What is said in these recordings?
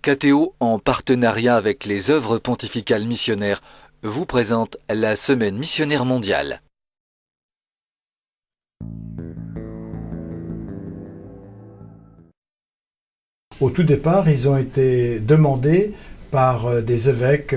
KTO, en partenariat avec les œuvres pontificales missionnaires, vous présente la Semaine missionnaire mondiale. Au tout départ, ils ont été demandés par des évêques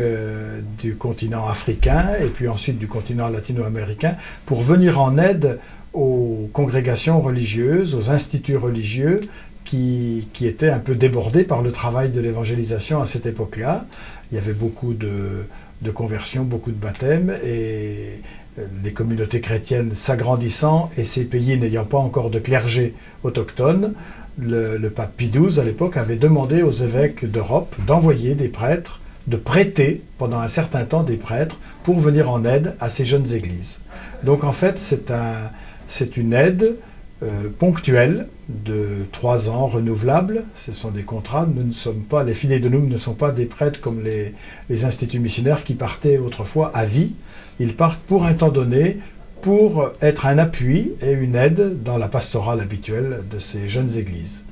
du continent africain et puis ensuite du continent latino-américain pour venir en aide aux congrégations religieuses, aux instituts religieux qui étaient un peu débordés par le travail de l'évangélisation à cette époque-là. Il y avait beaucoup de conversions, beaucoup de baptêmes et les communautés chrétiennes s'agrandissant et ces pays n'ayant pas encore de clergé autochtone, le pape Pie XII à l'époque avait demandé aux évêques d'Europe d'envoyer des prêtres, de prêter pendant un certain temps des prêtres pour venir en aide à ces jeunes églises. Donc en fait c'est une aide ponctuelle de 3 ans renouvelable. Ce sont des contrats. Nous ne sommes pas, les fidei donum ne sont pas des prêtres comme les instituts missionnaires qui partaient autrefois à vie. Ils partent pour un temps donné, pour être un appui et une aide dans la pastorale habituelle de ces jeunes églises.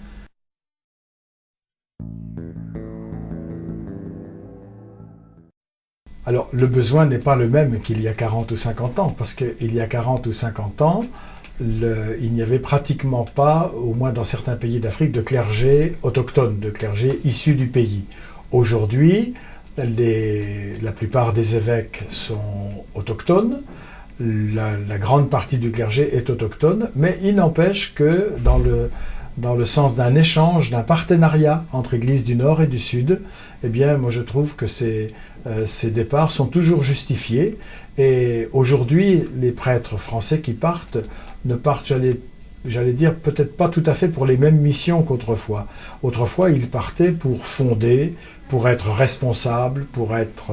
Alors, le besoin n'est pas le même qu'il y a 40 ou 50 ans, parce qu'il y a 40 ou 50 ans, il n'y avait pratiquement pas, au moins dans certains pays d'Afrique, de clergé autochtone, de clergé issu du pays. Aujourd'hui, la plupart des évêques sont autochtones, la grande partie du clergé est autochtone, mais il n'empêche que dans le sens d'un échange, d'un partenariat entre églises du Nord et du Sud, eh bien, moi je trouve que ces départs sont toujours justifiés. Et aujourd'hui, les prêtres français qui partent ne partent, j'allais dire, peut-être pas tout à fait pour les mêmes missions qu'autrefois. Autrefois, ils partaient pour fonder, pour être responsables, pour être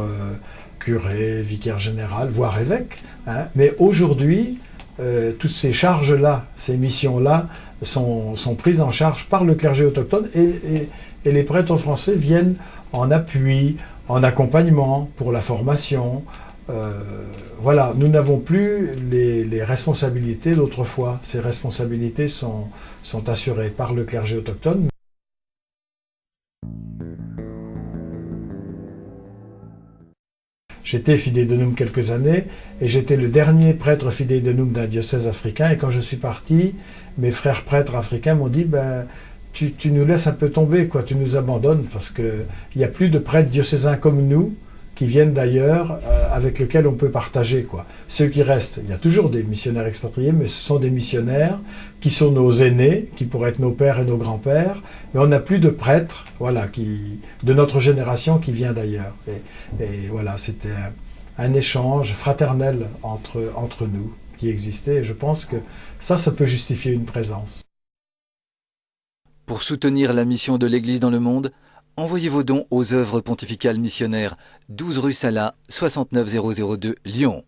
curé, vicaire général, voire évêque. Hein. Mais aujourd'hui, toutes ces charges-là, ces missions-là, sont prises en charge par le clergé autochtone et les prêtres français viennent en appui, en accompagnement pour la formation. Voilà, nous n'avons plus les responsabilités d'autrefois. Ces responsabilités sont assurées par le clergé autochtone. J'étais fidei donum quelques années et j'étais le dernier prêtre fidei donum d'un diocèse africain. Et quand je suis parti, mes frères prêtres africains m'ont dit tu nous laisses un peu tomber, quoi, tu nous abandonnes parce qu'il n'y a plus de prêtres diocésains comme nous qui viennent d'ailleurs, avec lesquels on peut partager, quoi. Ceux qui restent, il y a toujours des missionnaires expatriés, mais ce sont des missionnaires qui sont nos aînés, qui pourraient être nos pères et nos grands-pères, mais on n'a plus de prêtres, voilà, de notre génération qui vient d'ailleurs. Et voilà, c'était un échange fraternel entre nous qui existait, et je pense que ça peut justifier une présence. Pour soutenir la mission de l'Église dans le monde, envoyez vos dons aux œuvres pontificales missionnaires, 12 rue Salat, 69002, Lyon.